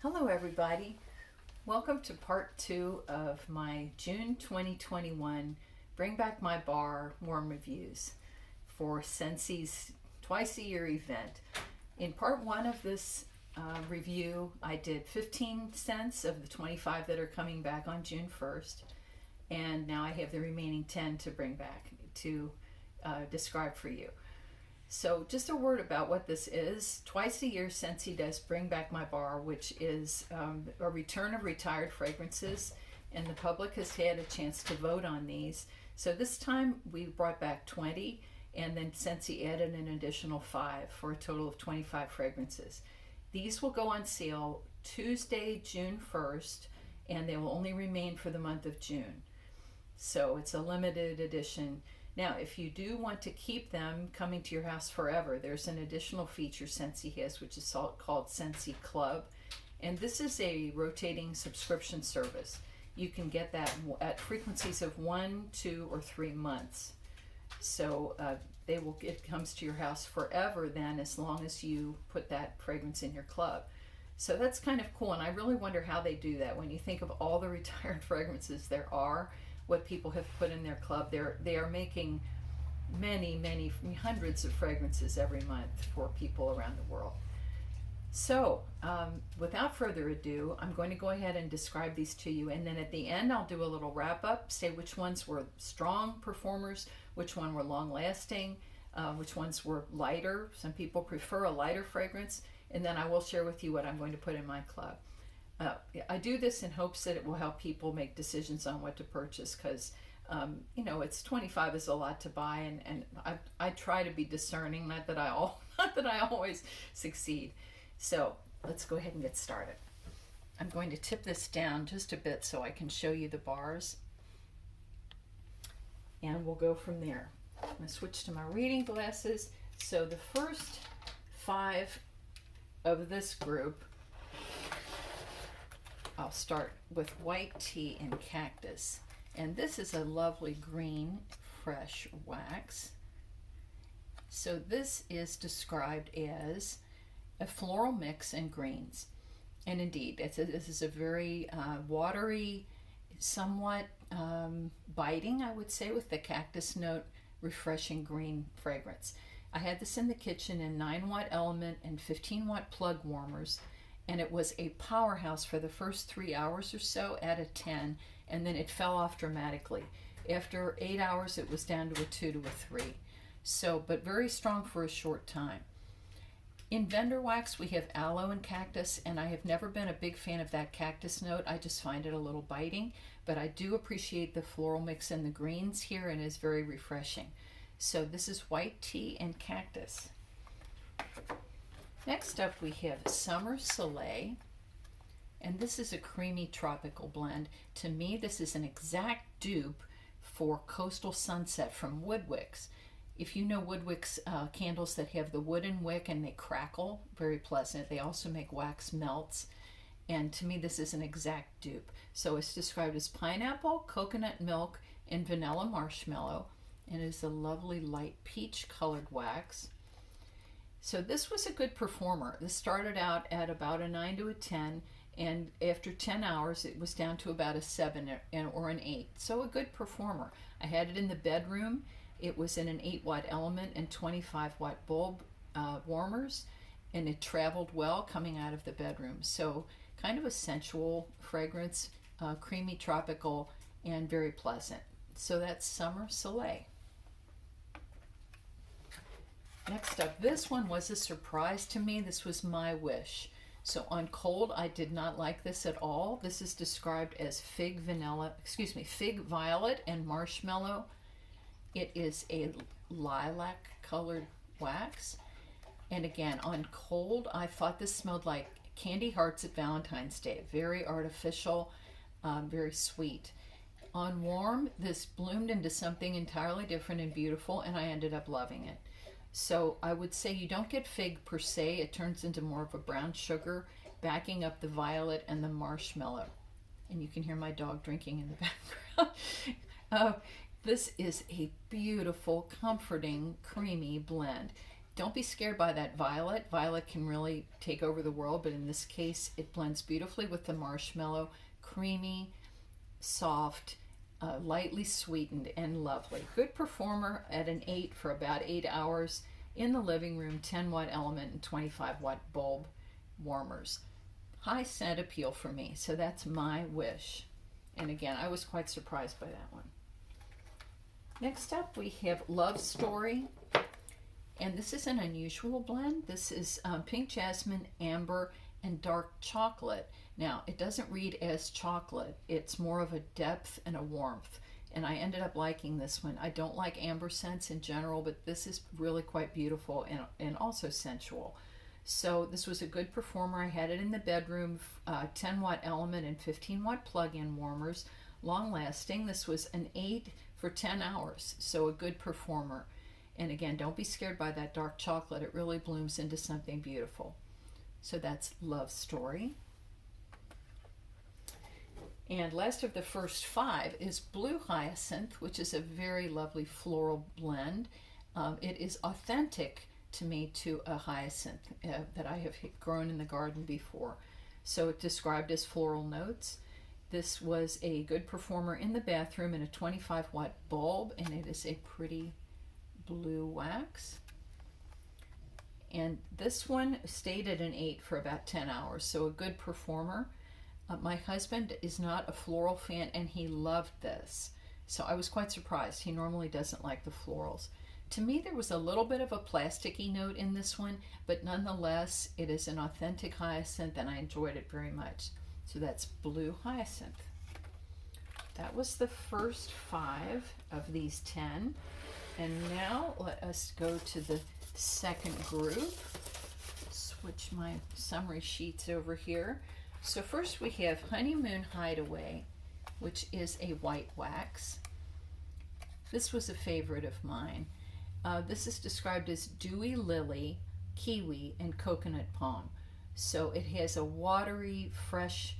Hello everybody. Welcome to part 2 of my June 2021 Bring Back My Bar warm reviews for Scentsy's twice a year event. In part 1 of this review, I did 15 scents of the 25 that are coming back on June 1st, and now I have the remaining 10 to bring back to describe for you. So just a word about what this is. Twice a year, Scentsy does Bring Back My Bar, which is a return of retired fragrances, and the public has had a chance to vote on these. So this time we brought back 20, and then Scentsy added an additional 5 for a total of 25 fragrances. These will go on sale Tuesday, June 1st, and they will only remain for the month of June. So it's a limited edition. Now, if you do want to keep them coming to your house forever, there's an additional feature Scentsy has, which is called Scentsy Club. And this is a rotating subscription service. You can get that at frequencies of 1, 2, or 3 months. So it comes to your house forever then, as long as you put that fragrance in your club. So that's kind of cool, and I really wonder how they do that. When you think of all the retired fragrances there are, what people have put in their club, they are making many hundreds of fragrances every month for people around the world. So without further ado, I'm going to go ahead and describe these to you, and then at the end I'll do a little wrap up, say which ones were strong performers, which one were long lasting, which ones were lighter. Some people prefer a lighter fragrance, and then I will share with you what I'm going to put in my club. I do this in hopes that it will help people make decisions on what to purchase, because it's 25 is a lot to buy, and I try to be discerning, not that I always succeed. So let's go ahead and get started. I'm going to tip this down just a bit so I can show you the bars, and we'll go from there. I'm going to switch to my reading glasses. So the first 5 of this group, I'll start with White Tea and Cactus. And this is a lovely green, fresh wax. So this is described as a floral mix in greens. And indeed, this is a very watery, somewhat biting, I would say, with the cactus note, refreshing green fragrance. I had this in the kitchen in 9-watt element and 15-watt plug warmers, and it was a powerhouse for the first 3 hours or so at a 10, and then it fell off dramatically. After 8 hours, it was down to a 2 to a 3. So, but very strong for a short time. In vendor wax, we have aloe and cactus, and I have never been a big fan of that cactus note. I just find it a little biting, but I do appreciate the floral mix in the greens here, and it's very refreshing. So this is White Tea and Cactus. Next up, we have Summer Soleil, and this is a creamy tropical blend. To me, this is an exact dupe for Coastal Sunset from Woodwicks. If you know Woodwicks candles that have the wooden wick and they crackle, very pleasant. They also make wax melts, and to me, this is an exact dupe. So it's described as pineapple, coconut milk, and vanilla marshmallow, and it is a lovely light peach colored wax. So this was a good performer. This started out at about a 9 to a 10, and after 10 hours it was down to about a 7 or an 8. So a good performer. I had it in the bedroom. It was in an 8-watt element and 25-watt bulb warmers, and it traveled well coming out of the bedroom. So kind of a sensual fragrance, creamy tropical, and very pleasant. So that's Summer Soleil. Next up, this one was a surprise to me. This was My Wish. So on cold, I did not like this at all. This is described as fig violet and marshmallow. It is a lilac colored wax. And again, on cold, I thought this smelled like candy hearts at Valentine's Day. Very artificial, very sweet. On warm, this bloomed into something entirely different and beautiful, and I ended up loving it. So I would say you don't get fig per se. It turns into more of a brown sugar, backing up the violet and the marshmallow. And you can hear my dog drinking in the background. This is a beautiful, comforting, creamy blend. Don't be scared by that violet. Violet can really take over the world, but in this case, it blends beautifully with the marshmallow. Creamy, soft, lightly sweetened, and lovely. Good performer at an 8 for about 8 hours in the living room, 10-watt element and 25-watt bulb warmers. High scent appeal for me, so that's my wish. And again, I was quite surprised by that one. Next up, we have Love Story. And this is an unusual blend. This is pink jasmine, amber, and dark chocolate. Now, it doesn't read as chocolate. It's more of a depth and a warmth. And I ended up liking this one. I don't like amber scents in general, but this is really quite beautiful and also sensual. So this was a good performer. I had it in the bedroom, 10-watt element and 15-watt plug-in warmers, long lasting. This was an 8 for 10 hours, so a good performer. And again, don't be scared by that dark chocolate. It really blooms into something beautiful. So that's Love Story. And last of the first 5 is Blue Hyacinth, which is a very lovely floral blend. It is authentic to me to a hyacinth that I have grown in the garden before. So it's described as floral notes. This was a good performer in the bathroom in a 25-watt bulb, and it is a pretty blue wax. And this one stayed at an 8 for about 10 hours, so a good performer. My husband is not a floral fan, and he loved this. So I was quite surprised. He normally doesn't like the florals. To me, there was a little bit of a plasticky note in this one, but nonetheless, it is an authentic hyacinth, and I enjoyed it very much. So that's Blue Hyacinth. That was the first 5 of these 10. And now let us go to the second group. Switch my summary sheets over here. So first we have Honeymoon Hideaway, which is a white wax. This was a favorite of mine. This is described as dewy lily, kiwi, and coconut palm. So it has a watery, fresh,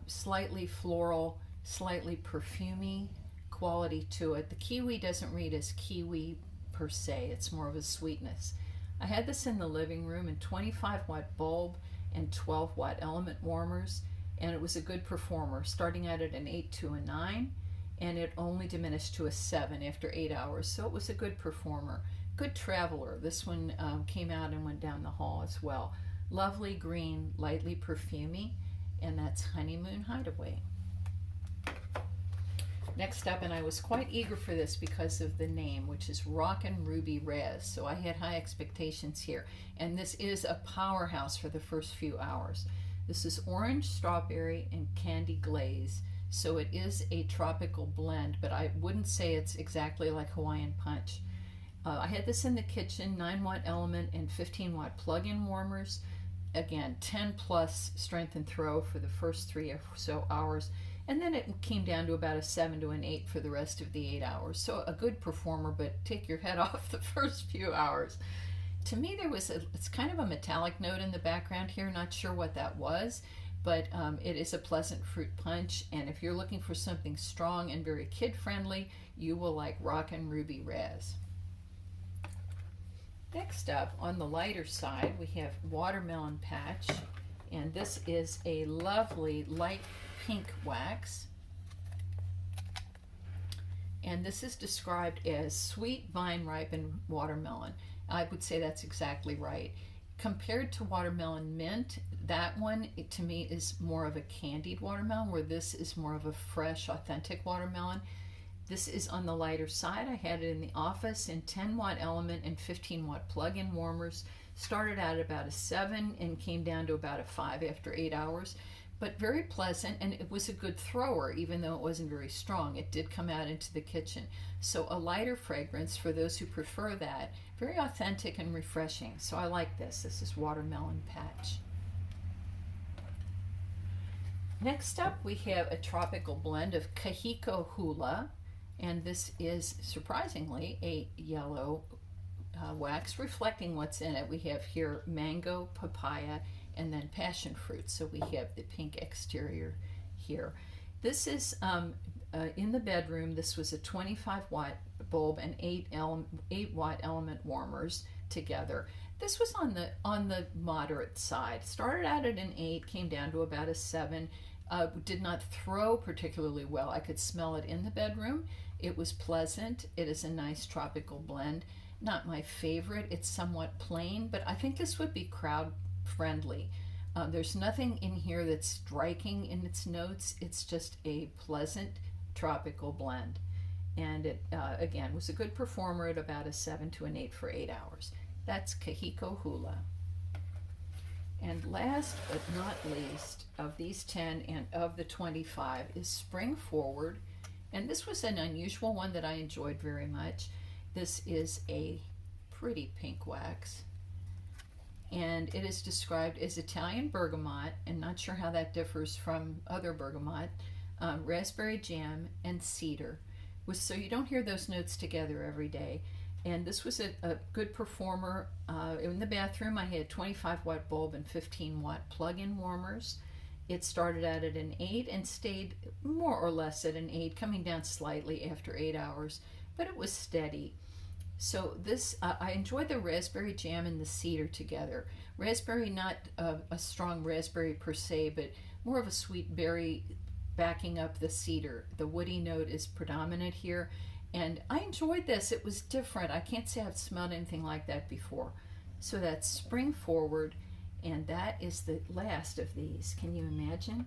slightly floral, slightly perfumey quality to it. The kiwi doesn't read as kiwi per se. It's more of a sweetness. I had this in the living room in 25-watt bulb and 12-watt element warmers, and it was a good performer, starting out at an 8 to a 9, and it only diminished to a 7 after 8 hours. So it was a good performer. Good traveler. This one came out and went down the hall as well. Lovely green, lightly perfumey, and that's Honeymoon Hideaway. Next up, and I was quite eager for this because of the name, which is Rockin' Ruby Raz. So I had high expectations here. And this is a powerhouse for the first few hours. This is orange, strawberry, and candy glaze. So it is a tropical blend, but I wouldn't say it's exactly like Hawaiian Punch. I had this in the kitchen, 9-watt element and 15-watt plug-in warmers. Again, 10 plus strength and throw for the first 3 or so hours. And then it came down to about a 7 to an 8 for the rest of the 8 hours. So a good performer, but take your head off the first few hours. To me, it's kind of a metallic note in the background here. Not sure what that was, but it is a pleasant fruit punch. And if you're looking for something strong and very kid-friendly, you will like Rockin' Ruby Raz. Next up, on the lighter side, we have Watermelon Patch. And this is a lovely light pink wax, and this is described as sweet vine ripened watermelon. I would say that's exactly right. Compared to watermelon mint, that one to me is more of a candied watermelon, where this is more of a fresh, authentic watermelon. This is on the lighter side. I had it in the office in 10-watt element and 15-watt plug-in warmers. Started out at about a 7 and came down to about a 5 after 8 hours. But very pleasant, and it was a good thrower, even though it wasn't very strong. It did come out into the kitchen. So a lighter fragrance for those who prefer that. Very authentic and refreshing. So I like this. This is Watermelon Patch. Next up, we have a tropical blend of Kahiko Hula, and this is surprisingly a yellow wax, reflecting what's in it. We have here mango, papaya, and then passion fruit. So we have the pink exterior here. This is in the bedroom. This was a 25-watt bulb and 8-watt element warmers, together. This was on the moderate side. Started out at an 8, came down to about a 7. Did not throw particularly well. I could smell it in the bedroom. It was pleasant. It is a nice tropical blend. Not my favorite. It's somewhat plain, but I think this would be crowd friendly. There's nothing in here that's striking in its notes. It's just a pleasant tropical blend. And it, again, was a good performer at about a 7 to an 8 for 8 hours. That's Kahiko Hula. And last but not least of these 10 and of the 25 is Spring Forward. And this was an unusual one that I enjoyed very much. This is a pretty pink wax. And it is described as Italian bergamot, and not sure how that differs from other bergamot, raspberry jam, and cedar. So you don't hear those notes together every day. And this was a good performer. In the bathroom, I had 25-watt bulb and 15-watt plug-in warmers. It started out at an 8 and stayed more or less at an 8, coming down slightly after 8 hours, but it was steady. So this, I enjoyed the raspberry jam and the cedar together. Raspberry, not a strong raspberry per se, but more of a sweet berry backing up the cedar. The woody note is predominant here, and I enjoyed this. It was different. I can't say I've smelled anything like that before. So that's Spring Forward, and that is the last of these. Can you imagine?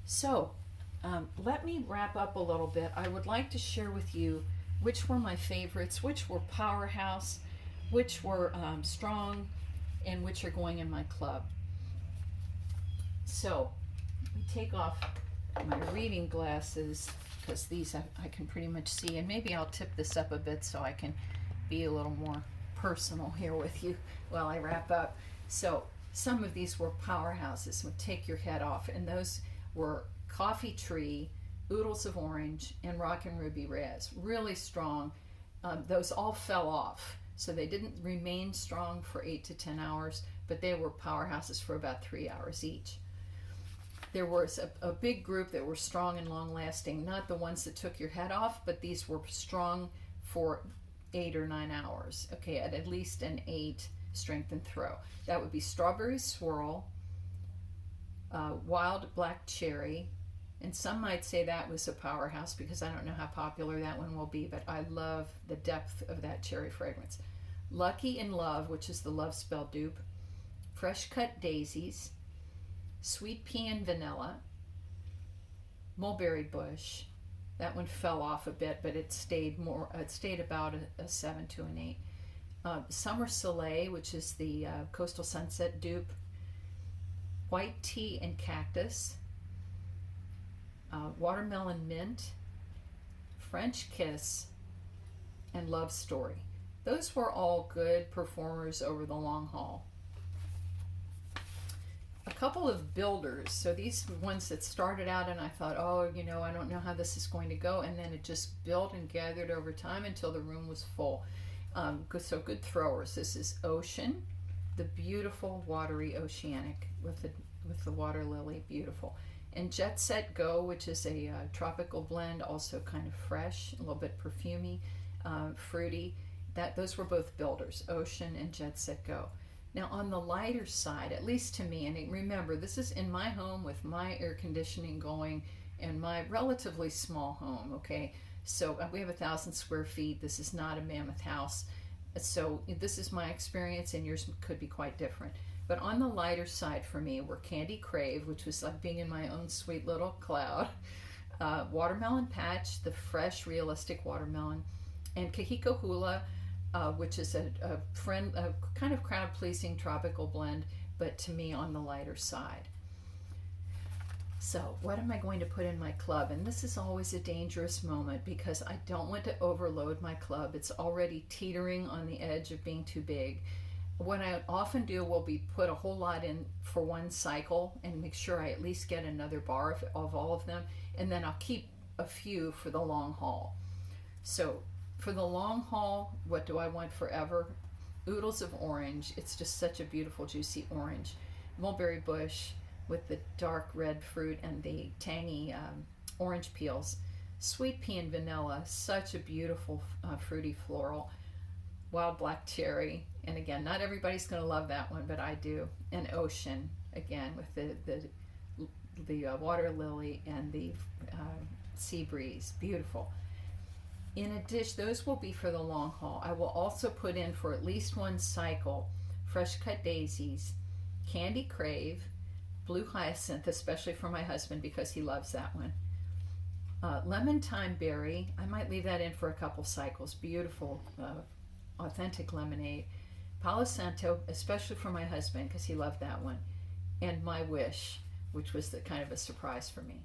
So let me wrap up a little bit. I would like to share with you which were my favorites, which were powerhouse, which were strong, and which are going in my club. So let me take off my reading glasses, because these I can pretty much see, and maybe I'll tip this up a bit so I can be a little more personal here with you while I wrap up. So some of these were powerhouses, would take your head off, and those were Coffee Tree, Oodles of Orange, and Rock and Ruby Raz. Really strong. Those all fell off, so they didn't remain strong for 8 to 10 hours, but they were powerhouses for about 3 hours each. There was a big group that were strong and long-lasting, not the ones that took your head off, but these were strong for 8 or 9 hours, okay, at least an 8 strength and throw. That would be Strawberry Swirl, Wild Black Cherry, and some might say that was a powerhouse because I don't know how popular that one will be, but I love the depth of that cherry fragrance. Lucky in Love, which is the Love Spell dupe, Fresh Cut Daisies, Sweet Pea and Vanilla, Mulberry Bush. That one fell off a bit, but it stayed about a 7 to an 8. Summer Soleil, which is the Coastal Sunset dupe, White Tea and Cactus, Watermelon Mint, French Kiss, and Love Story. Those were all good performers over the long haul. A couple of builders, so these ones that started out and I thought, oh, you know, I don't know how this is going to go, and then it just built and gathered over time until the room was full. So good throwers. This is Ocean, the beautiful watery oceanic with the water lily, beautiful. And Jet Set Go, which is a tropical blend, also kind of fresh, a little bit perfumey, fruity. Those were both builders, Ocean and Jet Set Go. Now on the lighter side, at least to me, and remember, this is in my home with my air conditioning going and my relatively small home, okay? So we have 1,000 square feet. This is not a mammoth house. So this is my experience, and yours could be quite different. But on the lighter side for me were Candy Crave, which was like being in my own sweet little cloud, Watermelon Patch, the fresh, realistic watermelon, and Kahiko Hula, which is a kind of crowd-pleasing tropical blend, but to me on the lighter side. So what am I going to put in my club? And this is always a dangerous moment because I don't want to overload my club. It's already teetering on the edge of being too big. What I often do will be put a whole lot in for one cycle and make sure I at least get another bar of all of them, and then I'll keep a few for the long haul. So for the long haul, what do I want forever? Oodles of Orange. It's just such a beautiful, juicy orange. Mulberry Bush with the dark red fruit and the tangy orange peels. Sweet Pea and Vanilla, such a beautiful fruity floral. wild black cherry, and again, not everybody's going to love that one, but I do. And ocean, again, with the water lily and the sea breeze, beautiful. In addition, those will be for the long haul. I will also put in for at least one cycle fresh cut daisies, candy crave, blue hyacinth, especially for my husband because he loves that one. Lemon thyme berry, I might leave that in for a couple cycles. Beautiful, authentic lemonade. Palo Santo, especially for my husband because he loved that one. And my wish, which was kind of a surprise for me.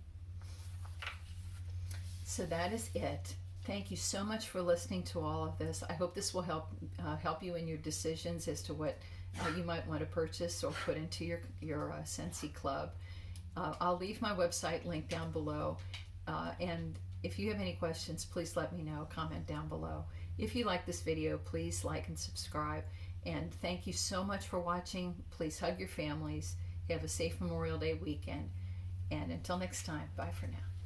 So that is it. Thank you so much for listening to all of this. I hope this will help you in your decisions as to what you might want to purchase or put into your Scentsy Club. I'll leave my website link down below. And if you have any questions, please let me know. Comment down below. If you like this video, please like and subscribe. And thank you so much for watching. Please hug your families. Have a safe Memorial Day weekend. And until next time, bye for now.